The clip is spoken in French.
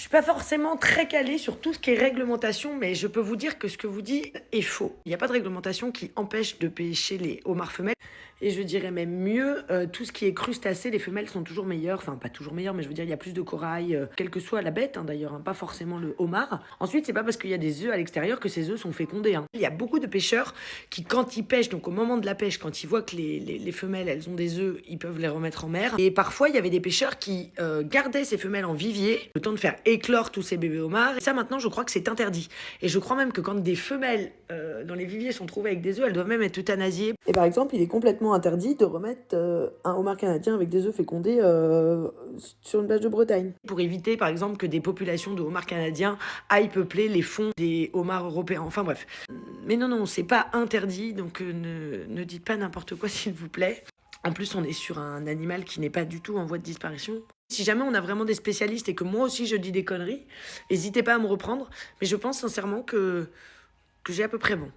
Je suis pas forcément très calée sur tout ce qui est réglementation, mais je peux vous dire que ce que vous dites est faux. Il n'y a pas de réglementation qui empêche de pêcher les homards femelles. Et je dirais même mieux, tout ce qui est crustacé, les femelles sont toujours meilleures. Enfin, pas toujours meilleures, mais je veux dire, il y a plus de corail, quelle que soit la bête, hein, d'ailleurs, hein, pas forcément le homard. Ensuite, c'est pas parce qu'il y a des œufs à l'extérieur que ces œufs sont fécondés, hein. Il y a beaucoup de pêcheurs qui, quand ils pêchent, donc au moment de la pêche, quand ils voient que les femelles, elles ont des œufs, ils peuvent les remettre en mer. Et parfois, il y avait des pêcheurs qui gardaient ces femelles en vivier, le temps de faire éclore tous ces bébés homards. Et ça, maintenant, je crois que c'est interdit. Et je crois même que quand des femelles dans les viviers sont trouvées avec des œufs, elles doivent même être euthanasiées. Et par exemple, il est complètement interdit de remettre un homard canadien avec des œufs fécondés sur une plage de Bretagne. Pour éviter, par exemple, que des populations de homards canadiens aillent peupler les fonds des homards européens. Enfin bref. Mais non, c'est pas interdit, donc ne dites pas n'importe quoi, s'il vous plaît. En plus, on est sur un animal qui n'est pas du tout en voie de disparition. Si jamais on a vraiment des spécialistes et que moi aussi je dis des conneries, n'hésitez pas à me reprendre. Mais je pense sincèrement que j'ai à peu près bon.